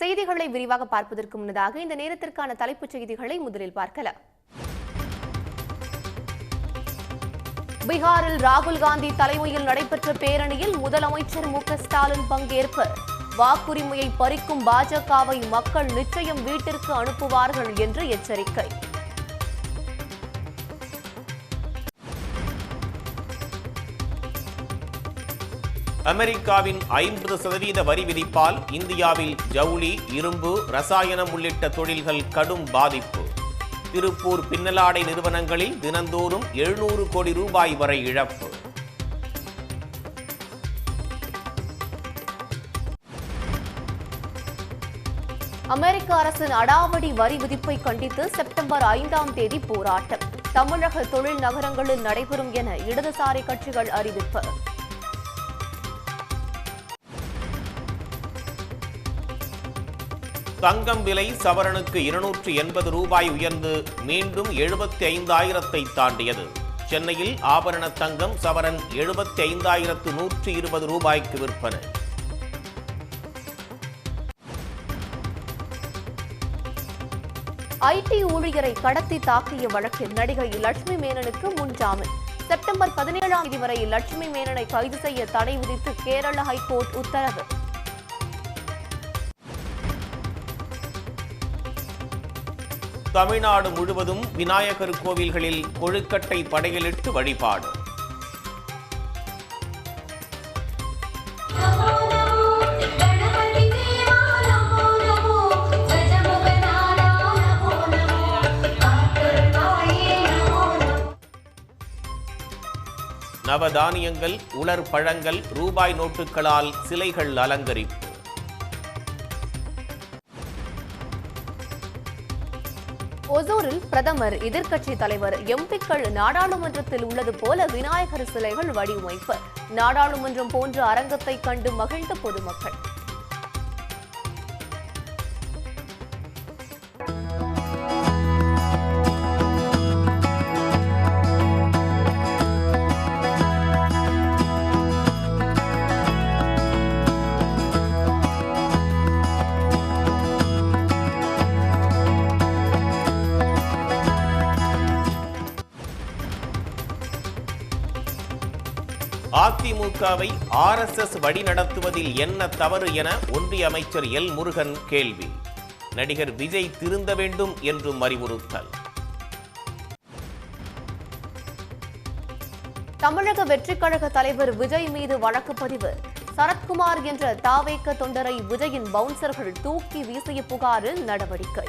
செய்திகளை விரிவாக பார்ப்பதற்கு முன்னதாக இந்த நேரத்திற்கான தலைப்புச் செய்திகளை முதலில் பார்க்கலாம். பீகாரில் ராகுல் காந்தி தலைமையில் நடைபெற்ற பேரணியில் முதலமைச்சர் மு.க. ஸ்டாலின் பங்கேற்பு. வாக்குரிமையை பறிக்கும் பாஜகவை மக்கள் நிச்சயம் வீட்டிற்கு அனுப்புவார்கள் என்று எச்சரிக்கை. அமெரிக்காவின் 50% வரி விதிப்பால் இந்தியாவில் ஜவுளி, இரும்பு, ரசாயனம் உள்ளிட்ட தொழில்கள் கடும் பாதிப்பு. திருப்பூர் பின்னலாடை நிறுவனங்களில் தினந்தோறும் 700 கோடி ரூபாய் வரை இழப்பு. அமெரிக்க அரசின் அடாவடி வரி விதிப்பை கண்டித்து செப்டம்பர் 5ஆம் தேதி போராட்டம். தமிழக தொழில் நகரங்களில் நடைபெறும் என இடதுசாரி கட்சிகள் அறிவிப்பு. தங்கம் விலை சவரனுக்கு 280 ரூபாய் உயர்ந்து மீண்டும் 75,000 தாண்டியது. சென்னையில் ஆபரண தங்கம் சவரன் 75,120 ரூபாய்க்கு விற்பனை. ஐடி ஊழியரை கடத்தி தாக்கிய வழக்கில் நடிகை லட்சுமி மேனனுக்கு முன் ஜாமீன். செப்டம்பர் 17ஆம் தேதி வரை லட்சுமி மேனனை கைது செய்ய தடை விதித்து கேரள ஹைகோர்ட் உத்தரவு. தமிழ்நாடு முழுவதும் விநாயகர் கோவில்களில் கொழுக்கட்டை படையலிட்டு வழிபாடு. நவதானியங்கள், உலர் பழங்கள், ரூபாய் நோட்டுகளால் சிலைகள் அலங்கரிப்பு. ஒசூரில் பிரதமர், எதிர்க்கட்சி தலைவர், எம்பிக்கள் நாடாளுமன்றத்தில் உள்ளது போல விநாயகர் சிலைகள் வடிவமைப்பு. நாடாளுமன்றம் போன்ற அரங்கத்தை கண்டு மகிழ்ந்த பொதுமக்கள். அதிமுகவை RSS வழிநடத்துவதில் என்ன தவறு என ஒன்றிய அமைச்சர் எல். முருகன் கேள்வி. நடிகர் விஜய் திருந்த வேண்டும் என்றும் அறிவுறுத்தல். தமிழக வெற்றிக் கழக தலைவர் விஜய் மீது வழக்கு பதிவு. சரத்குமார் என்ற தாவேக தொண்டரை விஜயின் பவுன்சர்கள் தூக்கி வீசிய புகாரில் நடவடிக்கை.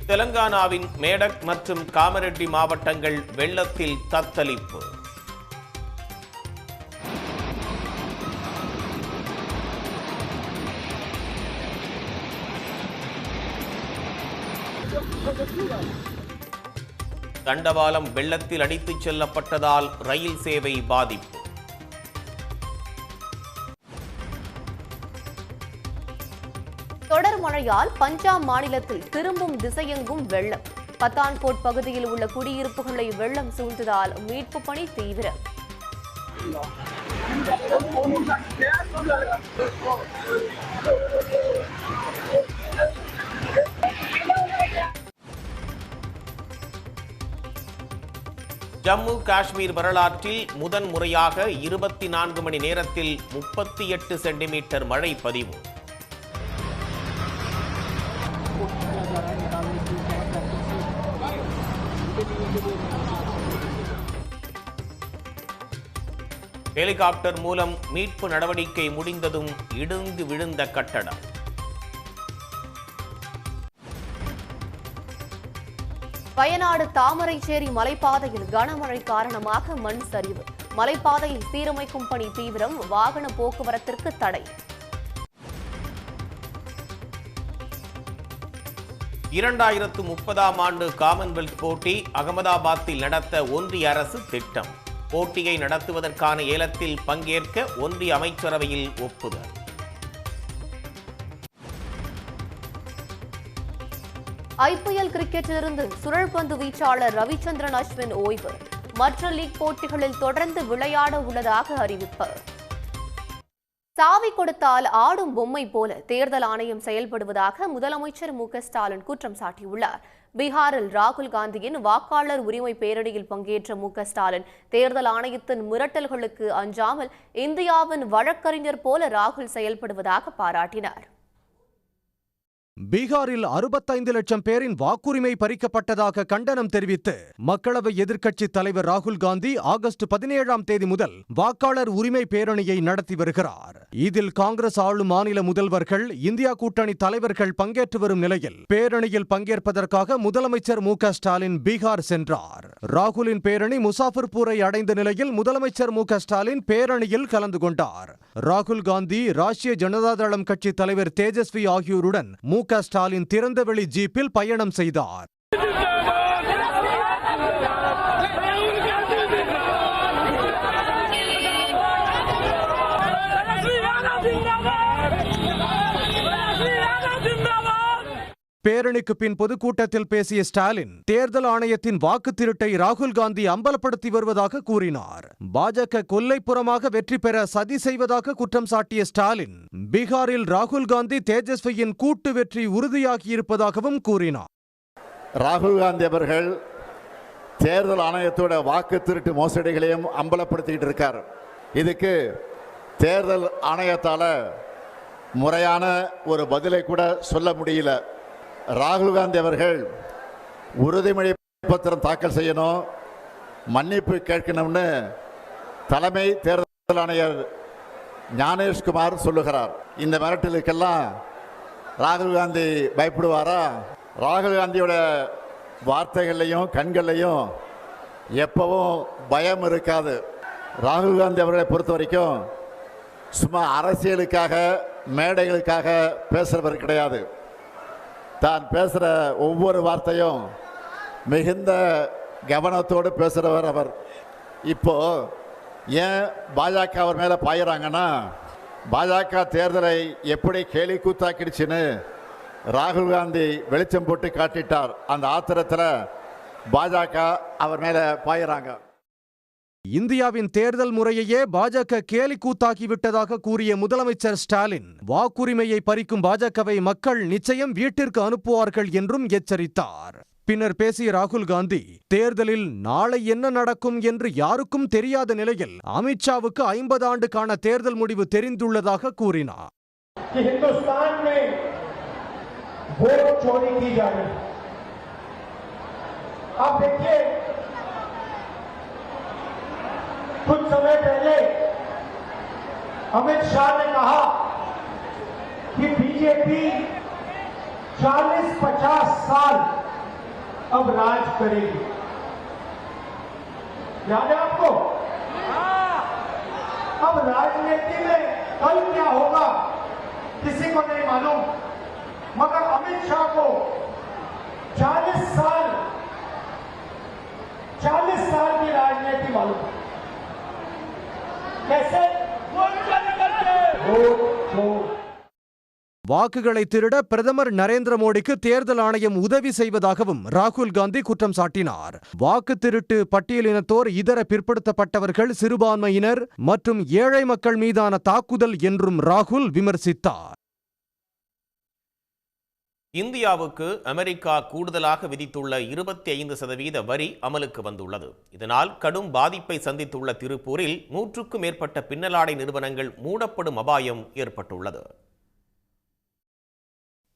தெலங்கானாவின் மேடக் மற்றும் காமரெட்டி மாவட்டங்கள் வெள்ளத்தில் தத்தளிப்பு. தண்டவாளம் வெள்ளத்தில் அடித்துச் செல்லப்பட்டதால் ரயில் சேவை பாதிப்பு. தொடர் மழையால் பஞ்சாப் மாநிலத்தில் திரும்பும் திசையெங்கும் வெள்ளம். பத்தான்கோட் பகுதியில் உள்ள குடியிருப்புகளை வெள்ளம் சூழ்ந்ததால் மீட்பு பணி தீவிரம். ஜம்மு காஷ்மீர் வரலாற்றில் முதன் முறையாக 24 மணி நேரத்தில் 38 சென்டிமீட்டர் மழை பதிவு. ஹெலிகாப்டர் மூலம் மீட்பு நடவடிக்கை முடிந்ததும் இடிந்து விழுந்த கட்டடம். வயநாடு தாமரைச்சேரி மலைப்பாதையில் கனமழை காரணமாக மண் சரிவு. மலைப்பாதையை சீரமைக்கும் பணி தீவிரம். வாகன போக்குவரத்திற்கு தடை. 2030ஆம் ஆண்டு காமன்வெல்த் போட்டி அகமதாபாத்தில் நடத்த ஒன்றிய அரசு திட்டம். போட்டியை நடத்துவதற்கான ஏலத்தில் பங்கேற்க ஒன்றிய அமைச்சரவையில் ஒப்புதல். ஐபிஎல் கிரிக்கெட்டிலிருந்து சுழற்பந்து வீச்சாளர் ரவிச்சந்திரன் அஸ்வின் ஓய்வு. மற்ற லீக் போட்டிகளில் தொடர்ந்து விளையாட உள்ளதாக அறிவிப்பு. சாவி கொடுத்தால் ஆடும் பொம்மை போல தேர்தல் ஆணையம் செயல்படுவதாக முதலமைச்சர் மு.க.ஸ்டாலின் குற்றம் சாட்டியுள்ளார். பீகாரில் ராகுல் காந்தியின் வாக்காளர் உரிமை பேரணியில் பங்கேற்ற மு.க.ஸ்டாலின் தேர்தல் ஆணையத்தின் மிரட்டல்களுக்கு அஞ்சாமல் இந்தியாவின் வழக்கறிஞர் போல ராகுல் செயல்படுவதாக பாராட்டினார். பீகாரில் 65 லட்சம் பேரின் வாக்குரிமை பறிக்கப்பட்டதாக கண்டனம் தெரிவித்து மக்களவை எதிர்க்கட்சித் தலைவர் ராகுல் காந்தி ஆகஸ்ட் 17ஆம் தேதி முதல் வாக்காளர் உரிமை பேரணியை நடத்தி வருகிறார். இதில் காங்கிரஸ் ஆளும் மாநில முதல்வர்கள், இந்தியா கூட்டணி தலைவர்கள் பங்கேற்று வரும் நிலையில் பேரணியில் பங்கேற்பதற்காக முதலமைச்சர் மு.க.ஸ்டாலின் பீகார் சென்றார். ராகுலின் பேரணி முசாஃபர்பூரை அடைந்த நிலையில் முதலமைச்சர் மு.க.ஸ்டாலின் பேரணியில் கலந்து கொண்டார். ராகுல் காந்தி, ராஷ்டிரிய ஜனதா தளம் கட்சி தலைவர் தேஜஸ்வி ஆகியோருடன் மு.க.ஸ்டாலின் திறந்தவெளி ஜீப்பில் பயணம் செய்தார். பேரணிக்கு பின் பொதுக்கூட்டத்தில் பேசிய ஸ்டாலின் தேர்தல் ஆணையத்தின் வாக்கு திருட்டை ராகுல் காந்தி அம்பலப்படுத்தி வருவதாக கூறினார். பாஜக கொல்லைப்புறமாக வெற்றி பெற சதி செய்வதாக குற்றம் சாட்டிய ஸ்டாலின் பீகாரில் ராகுல் காந்தி, தேஜஸ்வியின் கூட்டு வெற்றி உறுதியாகியிருப்பதாகவும் கூறினார். ராகுல் காந்தி அவர்கள் தேர்தல் ஆணையத்தோட வாக்கு திருட்டு மோசடிகளையும் அம்பலப்படுத்திக்கிட்டு இருக்கார். இதுக்கு தேர்தல் ஆணையத்தால முறையான ஒரு பதிலை கூட சொல்ல முடியல. ராகுல் காந்தி அவர்கள் உறுதிமொழி பத்திரம் தாக்கல் செய்யணும், மன்னிப்பு கேட்கணும்னு தலைமை தேர்தல் ஆணையர் ஞானேஷ்குமார் சொல்லுகிறார். இந்த மிரட்டலுக்கெல்லாம் ராகுல் காந்தி பயப்படுவாரா? ராகுல் காந்தியோட வார்த்தைகள்லையும் கண்கள்லையும் எப்பவும் பயம் இருக்காது. ராகுல் காந்தி அவர்களை பொறுத்த வரைக்கும் சும்மா அரசியலுக்காக, மேடைகளுக்காக பேசுகிறவர் கிடையாது. தான் பேசுகிற ஒவ்வொரு வார்த்தையும் மிகுந்த கவனத்தோடு பேசுகிறவர் அவர். இப்போ ஏன் பாஜக அவர் மேலே பாயிறாங்கன்னா, பாஜக தேர்தலை எப்படி கேலி கூத்தாக்கிடுச்சுன்னு ராகுல் காந்தி வெளிச்சம் போட்டு காட்டிட்டார். அந்த ஆத்திரத்தில் பாஜக அவர் மேலே பாயிறாங்க. இந்தியாவின் தேர்தல் முறையையே பாஜக கேலி கூத்தாக்கிவிட்டதாக கூறிய முதலமைச்சர் ஸ்டாலின் வாக்குரிமையை பறிக்கும் பாஜகவை மக்கள் நிச்சயம் வீட்டிற்கு அனுப்புவார்கள் என்றும் எச்சரித்தார். பின்னர் பேசிய ராகுல் காந்தி தேர்தலில் நாளை என்ன நடக்கும் என்று யாருக்கும் தெரியாத நிலையில் அமித்ஷாவுக்கு 50 ஆண்டுக்கான தேர்தல் முடிவு தெரிந்துள்ளதாக கூறினார். कुछ समय पहले अमित शाह ने कहा कि बीजेपी 40-50 साल अब राज करेगी। याद है आपको? अब राजनीति में कल क्या होगा किसी को नहीं मालूम, मगर अमित शाह को 40 साल की राजनीति मालूम। வாக்குகளை திருட பிரதமர் நரேந்திர மோடிக்கு தேர்தல் ஆணையம் உதவி செய்வதாகவும் ராகுல் காந்தி குற்றம் சாட்டினார். வாக்கு திருட்டு பட்டியலினத்தோர், இதர பிற்படுத்தப்பட்டவர்கள், சிறுபான்மையினர் மற்றும் ஏழை மக்கள் மீதான தாக்குதல் என்றும் ராகுல் விமர்சித்தார். இந்தியாவுக்கு அமெரிக்கா கூடுதலாக விதித்துள்ள 25% வரி அமலுக்கு வந்துள்ளது. இதனால் கடும் பாதிப்பை சந்தித்துள்ள திருப்பூரில் 100க்கும் மேற்பட்ட பின்னலாடை நிறுவனங்கள் மூடப்படும் அபாயம் ஏற்பட்டுள்ளது.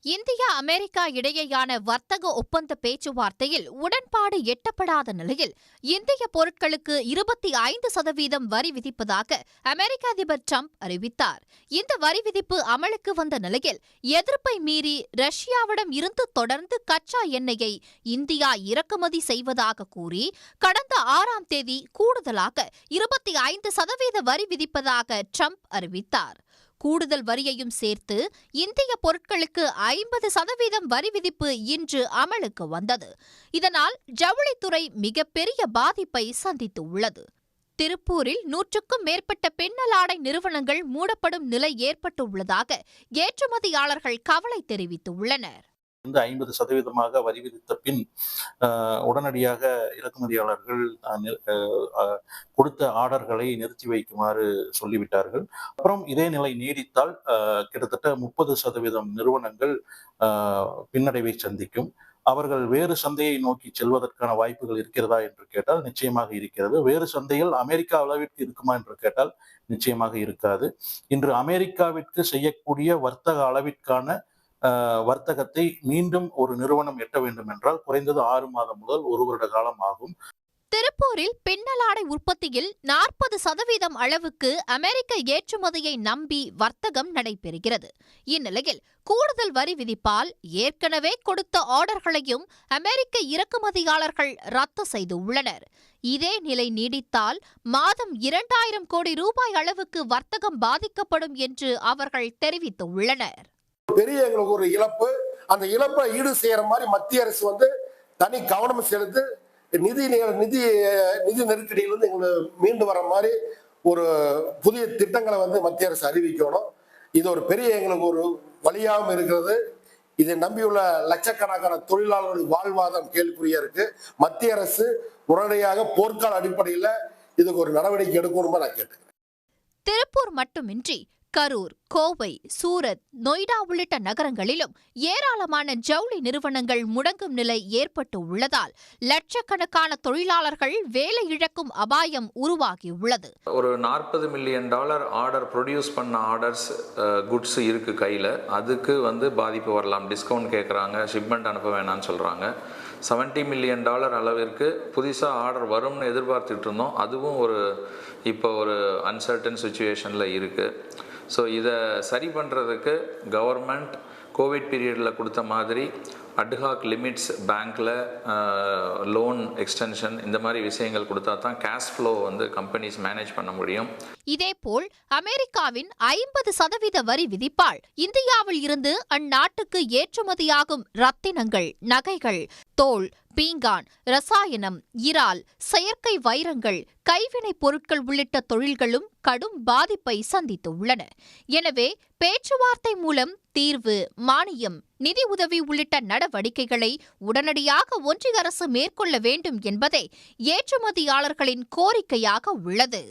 இந்தியா அமெரிக்கா இடையேயான வர்த்தக ஒப்பந்த பேச்சுவார்த்தையில் உடன்பாடு எட்டப்படாத நிலையில் இந்திய பொருட்களுக்கு 25% வரி விதிப்பதாக அமெரிக்க அதிபர் டிரம்ப் அறிவித்தார். இந்த வரி விதிப்பு அமலுக்கு வந்த நிலையில் எதிர்ப்பை மீறி ரஷ்யாவிடம் இருந்து தொடர்ந்து கச்சா எண்ணெயை இந்தியா இறக்குமதி செய்வதாக கூறி கடந்த 6ஆம் தேதி கூடுதலாக 25% வரி விதிப்பதாக டிரம்ப் அறிவித்தார். கூடுதல் வரியையும் சேர்த்து இந்திய பொருட்களுக்கு 50% வரி விதிப்பு இன்று அமலுக்கு வந்தது. இதனால் ஜவுளித்துறை மிகப்பெரிய பாதிப்பை சந்தித்துள்ளது. திருப்பூரில் 100க்கும் மேற்பட்ட பின்னலாடை நிறுவனங்கள் மூடப்படும் நிலை ஏற்பட்டுள்ளதாக ஏற்றுமதியாளர்கள் கவலை தெரிவித்துள்ளனர். 50% வரி விதித்த பின் உடனடியாக இறக்குமதியாளர்கள் கொடுத்த ஆர்டர்களை நிறுத்தி வைக்குமாறு சொல்லிவிட்டார்கள். அப்புறம் இதே நிலை நீடித்தால் கிட்டத்தட்ட 30% நிறுவனங்கள் பின்னடைவை சந்திக்கும். அவர்கள் வேறு சந்தையை நோக்கி செல்வதற்கான வாய்ப்புகள் இருக்கிறதா என்று கேட்டால் நிச்சயமாக இருக்கிறது. வேறு சந்தையில் அமெரிக்கா அளவிற்கு இருக்குமா என்று கேட்டால் நிச்சயமாக இருக்காது. இன்று அமெரிக்காவிற்கு செய்யக்கூடிய வர்த்தக அளவிற்கான வர்த்தகத்தை மீண்டும் ஒரு நிறுவனம் எட்ட வேண்டும் என்றால் குறைந்தது 6 மாதம் முதல் 1 வருட காலம் ஆகும். திருப்பூரில் பின்னலாடை உற்பத்தியில் 40% அளவுக்கு அமெரிக்க ஏற்றுமதியை நம்பி வர்த்தகம் நடைபெறுகிறது. இந்நிலையில் கூடுதல் வரி விதிப்பால் ஏற்கனவே கொடுத்த ஆர்டர்களையும் அமெரிக்க இறக்குமதியாளர்கள் ரத்து செய்துள்ளனர். இதே நிலை நீடித்தால் மாதம் 2000 கோடி ரூபாய் அளவுக்கு வர்த்தகம் பாதிக்கப்படும் என்று அவர்கள் தெரிவித்துள்ளனர். பெரிய எங்களுக்கு ஒரு இழப்பு, அந்த இழப்பை ஈடு செய்யற மாதிரி மத்திய அரசு தனி கவனம் செலுத்து நிதி நெருக்கடியிலிருந்து எங்களுக்கு மீண்டு வர மாதிரி ஒரு புதிய திட்டங்களை மத்திய அரசு அறிவிக்கணும். இது ஒரு பெரிய எங்களுக்கு ஒரு வழியாகவும் இருக்கிறது. இதை நம்பியுள்ள லட்சக்கணக்கான தொழிலாளர்கள் வாழ்வாதாரம் கேள்விக்குறியா இருக்கு. மத்திய அரசு உடனடியாக போர்க்கால அடிப்படையில் இதுக்கு ஒரு நடவடிக்கை எடுக்கணுமா நான் கேட்டுக்கிறேன். திருப்பூர் மட்டுமின்றி கரூர், கோவை, சூரத், நொய்டா உள்ளிட்ட நகரங்களிலும் ஏராளமான ஜவுளி நிறுவனங்கள் முடங்கும் நிலை ஏற்பட்டு உள்ளதால் லட்சக்கணக்கான தொழிலாளர்கள் வேலை இழக்கும் அபாயம் உருவாகியுள்ளது. ஒரு $40 மில்லியன் ஆர்டர் ப்ரொடியூஸ் பண்ண ஆர்டர்ஸ் குட்ஸ் இருக்கு கையில். அதுக்கு பாதிப்பு வரலாம். டிஸ்கவுண்ட் கேட்குறாங்க, ஷிப்மெண்ட் அனுப்ப வேணாம்னு சொல்கிறாங்க. $70 மில்லியன் அளவிற்கு புதுசாக ஆர்டர் வரும்னு எதிர்பார்த்துட்டு இருந்தோம். அதுவும் இப்போ ஒரு அன்சர்டன் சுச்சுவேஷனில் இருக்குது. ஸோ இதை சரி பண்ணுறதுக்கு கவர்மெண்ட் கோவிட் பீரியடில் கொடுத்த மாதிரி அட்ஹாக் லிமிட்ஸ் பேங்க்கில் லோன் எக்ஸ்டென்ஷன் இந்த மாதிரி விஷயங்கள் கொடுத்தா தான் கேஷ் ஃப்ளோ கம்பெனிஸ் மேனேஜ் பண்ண முடியும். இதேபோல் அமெரிக்காவின் 50% வரி விதிப்பால் இந்தியாவில் இருந்து அந்நாட்டுக்கு ஏற்றுமதியாகும் ரத்தினங்கள், நகைகள், தோல், பீங்கான், ரசாயனம், இறால், செயற்கை வைரங்கள், கைவினைப் பொருட்கள் உள்ளிட்ட தொழில்களும் கடும் பாதிப்பை சந்தித்துள்ளன. எனவே பேச்சுவார்த்தை மூலம் தீர்வு, மானியம், நிதி உதவி உள்ளிட்ட நடவடிக்கைகளை உடனடியாக ஒன்றிய அரசு மேற்கொள்ள வேண்டும் என்பதே ஏற்றுமதியாளர்களின் கோரிக்கையாக உள்ளது.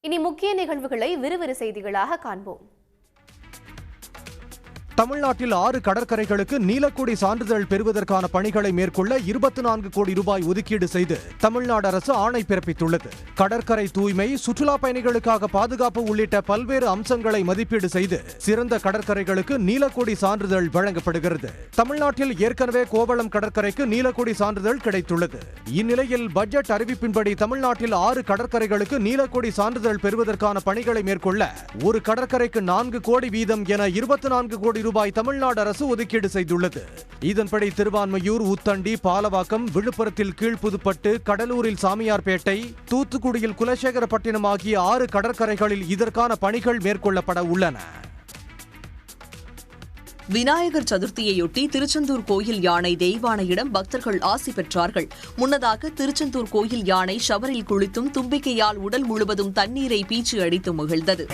இனி முக்கிய நிகழ்வுகளை விறுவிறு செய்திகளாக காண்போம். தமிழ்நாட்டில் 6 கடற்கரைகளுக்கு நீலக்கொடி சான்றிதழ் பெறுவதற்கான பணிகளை மேற்கொள்ள 24 கோடி ரூபாய் ஒதுக்கீடு செய்து தமிழ்நாடு அரசு ஆணை பிறப்பித்துள்ளது. கடற்கரை தூய்மை, சுற்றுலா பயணிகளுக்காக பாதுகாப்பு உள்ளிட்ட பல்வேறு அம்சங்களை மதிப்பீடு செய்து சிறந்த கடற்கரைகளுக்கு நீலக்கொடி சான்றிதழ் வழங்கப்படுகிறது. தமிழ்நாட்டில் ஏற்கனவே கோவளம் கடற்கரைக்கு நீலக்கொடி சான்றிதழ் கிடைத்துள்ளது. இந்நிலையில் பட்ஜெட் அறிவிப்பின்படி தமிழ்நாட்டில் 6 கடற்கரைகளுக்கு நீலக்கொடி சான்றிதழ் பெறுவதற்கான பணிகளை மேற்கொள்ள ஒரு கடற்கரைக்கு 4 கோடி வீதம் என 24 கோடி ரூபாய் தமிழ்நாடு அரசு ஒதுக்கீடு செய்துள்ளது. இதன்படி திருவான்மையூர், ஊத்தண்டி, பாலவாக்கம், விழுப்புரத்தில் கீழ்புதுப்பட்டு, கடலூரில் சாமியார்பேட்டை, தூத்துக்குடியில் குலசேகரப்பட்டினம் ஆகிய 6 கடற்கரைகளில் இதற்கான பணிகள் மேற்கொள்ளப்பட உள்ளன. விநாயகர் சதுர்த்தியையொட்டி திருச்செந்தூர் கோயில் யானை தெய்வானையிடம் பக்தர்கள் ஆசி பெற்றார்கள். முன்னதாக திருச்செந்தூர் கோயில் யானை ஷவரில் குளித்தும் தும்பிக்கையால் உடல் முழுவதும் தண்ணீரை பீச்சு அடித்து மகிழ்ந்தது.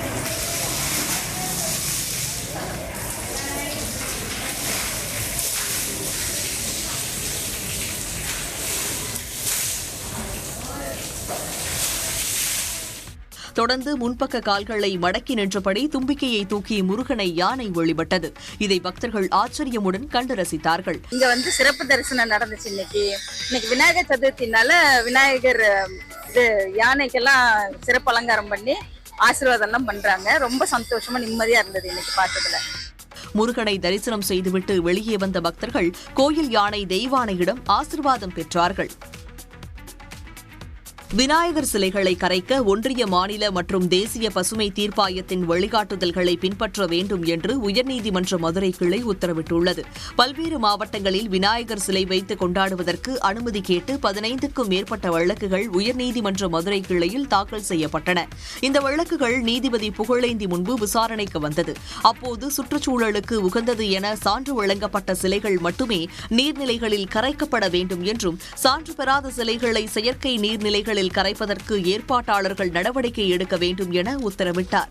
தொடர்ந்து முன்பக்க கால்களை மடக்கி நின்றபடி தும்பிக்கையை தூக்கி முருகனை யானை வழிபட்டது. இதை பக்தர்கள் ஆச்சரியமுடன் கண்டு ரசித்தார்கள். இங்க சிறப்பு தரிசனம் நடந்துச்சு. இன்னைக்கு விநாயகர் சதுர்த்தினால விநாயகர் யானைக்கெல்லாம் சிறப்பு அலங்காரம் பண்ணி ஆசீர்வாதம் எல்லாம் பண்றாங்க. ரொம்ப சந்தோஷமா நிம்மதியா இருந்தது இன்னைக்கு பார்த்ததுல. முருகனை தரிசனம் செய்துவிட்டு வெளியே வந்த பக்தர்கள் கோயில் யானை தெய்வானையிடம் ஆசீர்வாதம் பெற்றார்கள். விநாயகர் சிலைகளை கரைக்க ஒன்றிய, மாநில மற்றும் தேசிய பசுமை தீர்ப்பாயத்தின் வழிகாட்டுதல்களை பின்பற்ற வேண்டும் என்று உயர்நீதிமன்ற மதுரை கிளை உத்தரவிட்டுள்ளது. பல்வேறு மாவட்டங்களில் விநாயகர் சிலை வைத்து கொண்டாடுவதற்கு அனுமதி கேட்டு 15க்கும் மேற்பட்ட வழக்குகள் உயர்நீதிமன்ற மதுரை கிளையில் தாக்கல் செய்யப்பட்டன. இந்த வழக்குகள் நீதிபதி புகழேந்தி முன்பு விசாரணைக்கு வந்தது. அப்போது சுற்றுச்சூழலுக்கு உகந்தது என சான்று வழங்கப்பட்ட சிலைகள் மட்டுமே நீர்நிலைகளில் கரைக்கப்பட வேண்டும் என்றும், சான்று பெறாத சிலைகளை செயற்கை நீர்நிலைகளில் கரைப்பதற்கு ஏற்பாட்டாளர்கள் நடவடிக்கை எடுக்க வேண்டும் என உத்தரவிட்டார்.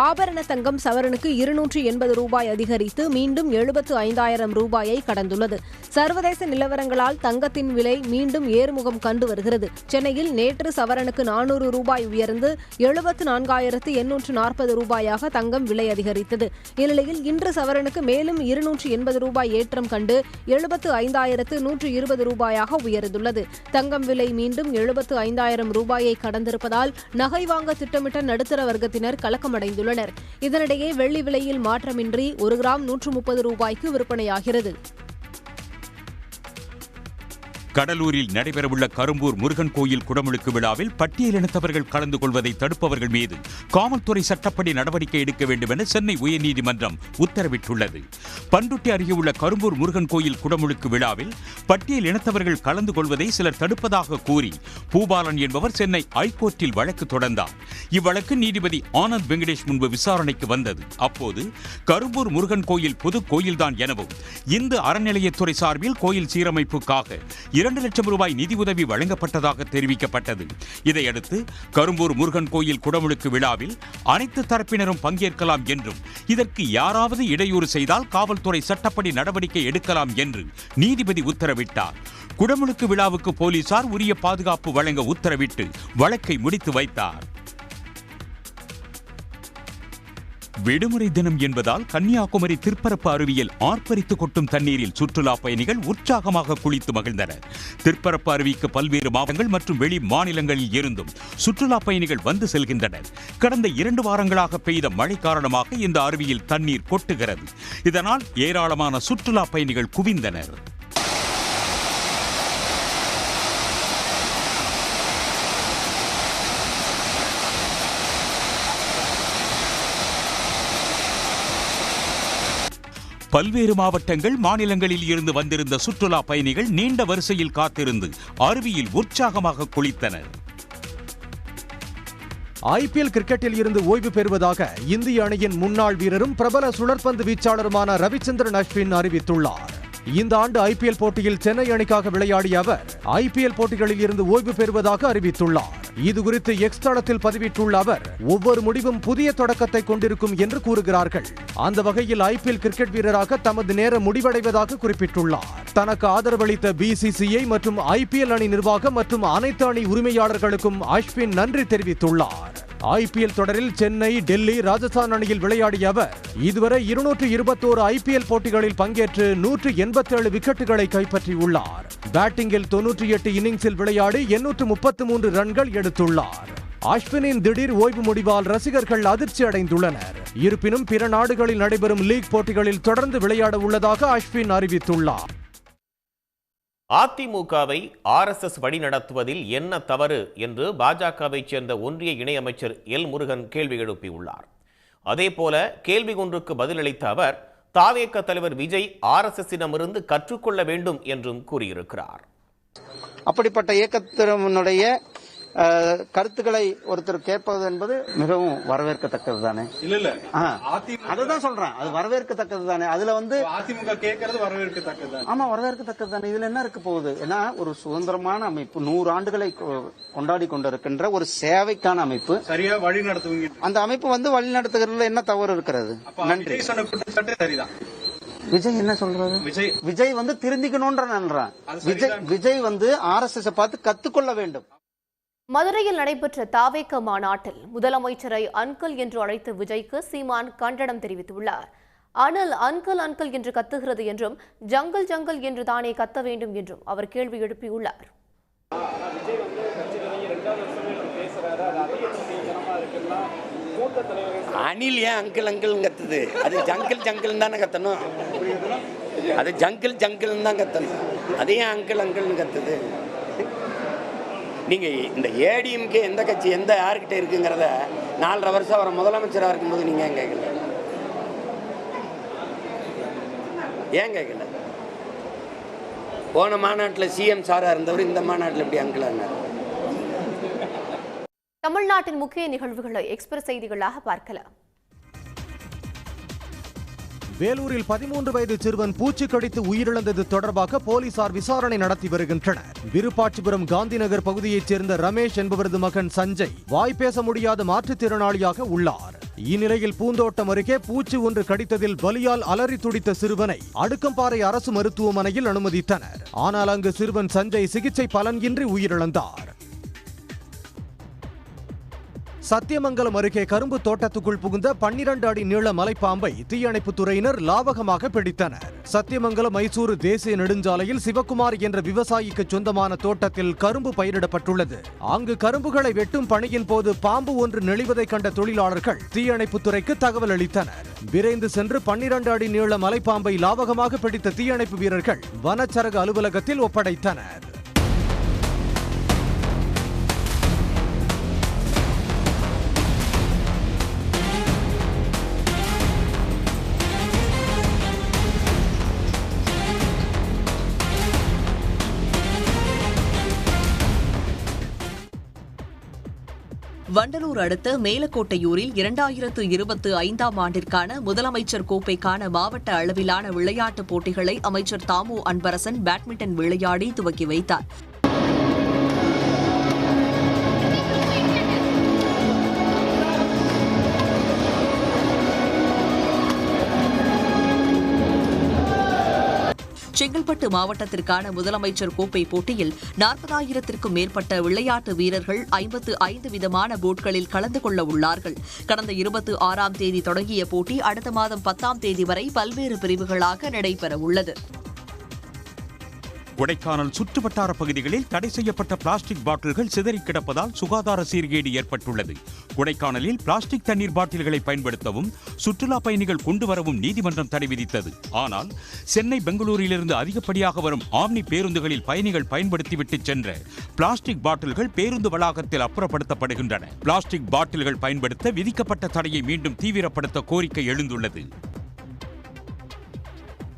ஆபரண தங்கம் சவரனுக்கு 280 ரூபாய் அதிகரித்து மீண்டும் 75,000 ரூபாயை கடந்துள்ளது. சர்வதேச நிலவரங்களால் தங்கத்தின் விலை மீண்டும் ஏறுமுகம் கண்டு வருகிறது. சென்னையில் நேற்று சவரனுக்கு 400 ரூபாய் உயர்ந்து 74,840 ரூபாயாக தங்கம் விலை அதிகரித்தது. இந்நிலையில் இன்று சவரனுக்கு மேலும் 280 ரூபாய் ஏற்றம் கண்டு 75,120 ரூபாயாக உயர்ந்துள்ளது. தங்கம் விலை மீண்டும் 75,000 ரூபாயை கடந்திருப்பதால் நகை வாங்க திட்டமிட்ட நடுத்தர வர்க்கத்தினர் கலக்கமடைந்துள்ளனர். இதனிடையே வெள்ளி விலையில் மாற்றமின்றி 1 கிராம் 130 ரூபாய்க்கு விற்பனையாகிறது. கடலூரில் நடைபெறவுள்ள கரும்பூர் முருகன் கோயில் குடமுழுக்கு விழாவில் பட்டியலினத்தவர்கள் கலந்து கொள்வதை தடுப்பவர்கள் மீது காவல்துறை சட்டப்படி நடவடிக்கை எடுக்க வேண்டும் என சென்னை உயர்நீதிமன்றம் உத்தரவிட்டுள்ளது. பண்ருட்டி அருகே உள்ள கரும்பூர் முருகன் கோயில் குடமுழுக்கு விழாவில் பட்டியல் இனத்தவர்கள் கலந்து கொள்வதை சிலர் தடுப்பதாக கூறி பூபாலன் என்பவர் சென்னை ஐகோர்ட்டில் வழக்கு தொடர்ந்தார். இவ்வழக்கு நீதிபதி ஆனந்த் வெங்கடேஷ் முன்பு விசாரணைக்கு வந்தது. அப்போது கரும்பூர் முருகன் கோயில் பொது கோயில்தான் எனவும் இந்து அறநிலையத்துறை சார்பில் கோயில் சீரமைப்புக்காக 2 லட்சம் ரூபாய் நிதி உதவி வழங்கப்பட்டதாக தெரிவிக்கப்பட்டது. இதையடுத்து கரும்பூர் முருகன் கோயில் குடமுழுக்கு விழாவில் அனைத்து தரப்பினரும் பங்கேற்கலாம் என்றும் இதற்கு யாராவது இடையூறு செய்தால் காவல்துறை சட்டப்படி நடவடிக்கை எடுக்கலாம் என்று நீதிபதி உத்தரவிட்டார். குடமுழுக்கு விழாவுக்கு போலீசார் உரிய பாதுகாப்பு வழங்க உத்தரவிட்டு வழக்கை முடித்து வைத்தார். விடுமுறை தினம் என்பதால் கன்னியாகுமரி திற்பரப்பு அருவியில் ஆர்ப்பரித்து கொட்டும் தண்ணீரில் சுற்றுலா பயணிகள் உற்சாகமாக குளித்து மகிழ்ந்தனர். திற்பரப்பு அருவிக்கு பல்வேறு மாவட்டங்கள் மற்றும் வெளி மாநிலங்களில் இருந்தும் சுற்றுலா பயணிகள் வந்து செல்கின்றனர். கடந்த 2 வாரங்களாக பெய்த மழை காரணமாக இந்த அருவியில் தண்ணீர் கொட்டுகிறது. இதனால் ஏராளமான சுற்றுலா பயணிகள் குவிந்தனர். பல்வேறு மாவட்டங்கள் மாநிலங்களில் இருந்து வந்திருந்த சுற்றுலா பயணிகள் நீண்ட வரிசையில் காத்திருந்து அருவியில் உற்சாகமாக குளித்தனர். ஐபிஎல் கிரிக்கெட்டில் இருந்து ஓய்வு பெறுவதாக இந்திய அணியின் முன்னாள் வீரரும் பிரபல சுழற்பந்து வீச்சாளருமான ரவிச்சந்திரன் அஸ்வின் அறிவித்துள்ளார். இந்த ஆண்டு ஐபிஎல் போட்டியில் சென்னை அணிக்காக விளையாடிய அவர் ஐபிஎல் போட்டிகளில் இருந்து ஓய்வு பெறுவதாக அறிவித்துள்ளார். இதுகுறித்து எக்ஸ் தளத்தில் பதிவிட்டுள்ள அவர் ஒவ்வொரு முடிவும் புதிய தொடக்கத்தை கொண்டிருக்கும் என்று கூறுகிறார்கள். அந்த வகையில் ஐபிஎல் கிரிக்கெட் வீரராக தமது நேரம் முடிவடைவதாக குறிப்பிட்டுள்ளார். தனக்கு ஆதரவளித்த பிசிசிஐ மற்றும் ஐபிஎல் அணி நிர்வாகம் மற்றும் அனைத்து அணி உரிமையாளர்களுக்கும் அஸ்வின் நன்றி தெரிவித்துள்ளார். ஐபிஎல் தொடரில் சென்னை, டெல்லி, ராஜஸ்தான் அணியில் விளையாடிய அவர் இதுவரை 221 ஐபிஎல் போட்டிகளில் பங்கேற்று 187 விக்கெட்டுகளை கைப்பற்றியுள்ளார். பேட்டிங்கில் 98 இன்னிங்ஸில் விளையாடி 833 ரன்கள் எடுத்துள்ளார். அஸ்வினின் திடீர் ஓய்வு முடிவால் ரசிகர்கள் அதிர்ச்சி அடைந்துள்ளனர். இருப்பினும் பிற நாடுகளில் நடைபெறும் லீக் போட்டிகளில் தொடர்ந்து விளையாட உள்ளதாக அஸ்வின் அறிவித்துள்ளார். அதிமுகவை RSS வழி நடத்துவதில் என்ன தவறு என்று பாஜகவைச் சேர்ந்த ஒன்றிய இணையமைச்சர் எல் முருகன் கேள்வி எழுப்பியுள்ளார். அதேபோல கேள்வி ஒன்றுக்கு பதிலளித்த அவர் தாவேக தலைவர் விஜய் RSSிடமிருந்து கற்றுக்கொள்ள வேண்டும் என்றும் கூறியிருக்கிறார். அப்படிப்பட்ட இயக்கத்தினுடைய கருத்துக்களை ஒருத்தர் கேட்பது என்பது மிகவும் வரவேற்கத்தக்கது தானே? இல்ல அதுதான் சொல்றேன், அது வரவேற்கத்தக்கது தானே. அதுல அதிமுக கேட்கறது வரவேற்கத்தக்கது. ஆமா, வரவேற்கத்தக்கது தானே. இதுல என்ன இருக்க போகுது? ஏன்னா ஒரு சுதந்திரமான அமைப்பு, 100 ஆண்டுகளை கொண்டாடி கொண்டிருக்கின்ற ஒரு சேவைக்கான அமைப்பு, சரியா வழி நடத்துவீங்க. அந்த அமைப்பு வழி நடத்துகிறதுல என்ன தவறு இருக்கிறது? நன்றி. விஜய் என்ன சொல்றது? விஜய் திருந்திக்கணும்ன்ற விஜய் RSS பார்த்து கத்துக்கொள்ள வேண்டும். மதுரையில் நடைபெற்ற தாவேக மாநாட்டில் முதலமைச்சரை அன்கல் என்று அழைத்த விஜய்க்கு சீமான் கண்டனம் தெரிவித்துள்ளார். அனல் அன்கல் அன்கல் என்று கத்துகிறது என்றும் ஜங்கல் ஜங்கல் என்று தானே கத்த வேண்டும் என்றும் அவர் கேள்வி எழுப்பியுள்ளார். அனில் ஏன் அங்கிள் அங்கிள் கத்துது? அது ஜங்கிள் ஜங்கிள் தானே கத்தணும். அது ஜங்கிள் ஜங்கிள் தான் கத்தணும். அது ஏன் அங்கிள் அங்கிள்னு கத்துது? நீங்க இந்த ஏடிஎம்கே எந்த கட்சி எந்த யாருக்கிட்ட இருக்குங்கிறத 4.5 வருஷம் அவர் முதலமைச்சராக இருக்கும்போது நீங்க ஏன் கேட்கல? ஏன் கேட்கல? போன மாநாட்டில் சிஎம் சாரா இருந்தவர் இந்த மாநாட்டில் எப்படி அங்கிள் ஆனார்? தமிழ்நாட்டின் முக்கிய நிகழ்வுகளை எக்ஸ்பிரஸ் செய்திகளாக பார்க்கலாம். வேலூரில் 13 வயது சிறுவன் பூச்சி கடித்து உயிரிழந்தது தொடர்பாக போலீசார் விசாரணை நடத்தி வருகின்றனர். விருப்பாட்சிபுரம் காந்திநகர் பகுதியைச் சேர்ந்த ரமேஷ் என்பவரது மகன் சஞ்சய் வாய் பேச முடியாத மாற்றுத்திறனாளியாக உள்ளார். இந்நிலையில் பூந்தோட்டம் அருகே பூச்சி ஒன்று கடித்ததில் வலியால் அலறி துடித்த சிறுவனை அடுக்கம்பாறை அரசு மருத்துவமனையில் அனுமதித்தனர். ஆனால் அங்கு சிறுவன் சஞ்சய் சிகிச்சை பலனின்றி உயிரிழந்தார். சத்தியமங்கலம் அருகே கரும்பு தோட்டத்துக்குள் புகுந்த 12 அடி நீள மலைப்பாம்பை தீயணைப்புத் துறையினர் லாவகமாக பிடித்தனர். சத்தியமங்கலம் மைசூரு தேசிய நெடுஞ்சாலையில் சிவகுமார் என்ற விவசாயிக்கு சொந்தமான தோட்டத்தில் கரும்பு பயிரிடப்பட்டுள்ளது. அங்கு கரும்புகளை வெட்டும் பணியின் போது பாம்பு ஒன்று நெளிவதை கண்ட தொழிலாளர்கள் தீயணைப்புத் துறைக்கு தகவல் அளித்தனர். விரைந்து சென்று 12 அடி நீள மலைப்பாம்பை லாவகமாக பிடித்த தீயணைப்பு வீரர்கள் வனச்சரக அலுவலகத்தில் ஒப்படைத்தனர். வண்டலூர் அடுத்த மேலக்கோட்டையூரில் 2025ஆம் ஆண்டிற்கான முதலமைச்சர் கோப்பைக்கான மாவட்ட அளவிலான விளையாட்டுப் போட்டிகளை அமைச்சர் தாமு அன்பரசன் பேட்மிண்டன் விளையாடி துவக்கி வைத்தார். செங்கல்பட்டு மாவட்டத்திற்கான முதலமைச்சர் கோப்பை போட்டியில் 40,000த்திற்கும் மேற்பட்ட விளையாட்டு வீரர்கள் 55 விதமான போட்களில் கலந்து கொள்ள உள்ளார்கள். கடந்த 26ஆம் தேதி தொடங்கிய போட்டி அடுத்த மாதம் 10ஆம் தேதி வரை பல்வேறு பிரிவுகளாக நடைபெற உள்ளது. கொடைக்கானல் சுற்றுவட்டார பகுதிகளில் தடை செய்யப்பட்ட பிளாஸ்டிக் பாட்டில்கள் சிதறி கிடப்பதால் சுகாதார சீர்கேடு ஏற்பட்டுள்ளது. கொடைக்கானலில் பிளாஸ்டிக் தண்ணீர் பாட்டில்களை பயன்படுத்தவும் சுற்றுலா பயணிகள் கொண்டு வரவும் நீதிமன்றம் தடை விதித்தது. ஆனால் சென்னை பெங்களூரிலிருந்து அதிகப்படியாக வரும் ஆம்னி பேருந்துகளில் பயணிகள் பயன்படுத்திவிட்டு சென்ற பிளாஸ்டிக் பாட்டில்கள் பேருந்து வளாகத்தில் அப்புறப்படுத்தப்படுகின்றன. பிளாஸ்டிக் பாட்டில்கள் பயன்படுத்த விதிக்கப்பட்ட தடையை மீண்டும் தீவிரப்படுத்த கோரிக்கை எழுந்துள்ளது.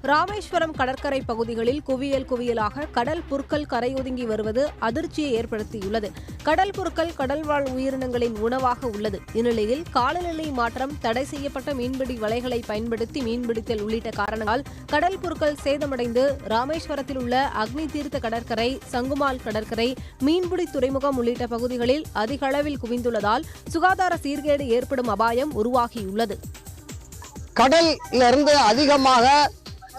ராமேஸ்வரம் கடற்கரை பகுதிகளில் குவியலாக கடல் புற்கள் கரையொதுங்கி வருவது அதிர்ச்சியை ஏற்படுத்தியுள்ளது. கடல் புற்கள் கடல்வாழ் உயிரினங்களின் உணவாக உள்ளது. இந்நிலையில் காலநிலை மாற்றம், தடை செய்யப்பட்ட மீன்பிடி வலைகளை பயன்படுத்தி மீன்பிடித்தல் உள்ளிட்ட காரணங்களால் கடல் புற்கள் சேதமடைந்து ராமேஸ்வரத்தில் உள்ள அக்னி தீர்த்த கடற்கரை, சங்குமால் கடற்கரை, மீன்பிடி துறைமுகம் உள்ளிட்ட பகுதிகளில் அதிக அளவில் குவிந்துள்ளதால் சுகாதார சீர்கேடு ஏற்படும் அபாயம் உருவாகியுள்ளது. கடல்ல இருந்து அதிகமாக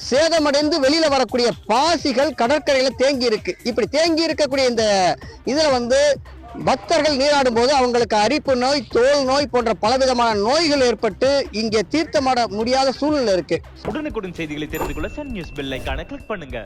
சேதமடைந்து வெளியில வரக்கூடிய பாசிகள் கடற்கரையில தேங்கி இருக்கு. இப்படி தேங்கி இருக்கக்கூடிய இந்த இதுல பக்தர்கள் நீராடும் போது அவங்களுக்கு அரிப்பு நோய், தோல் நோய் போன்ற பலவிதமான நோய்கள் ஏற்பட்டு இங்கே தீர்த்தமாட முடியாத சூழ்நிலை இருக்கு. உடனுக்குடன் செய்திகளை தெரிந்து கொள்ள சன் நியூஸ் பெல் ஐகானை கிளிக் பண்ணுங்க.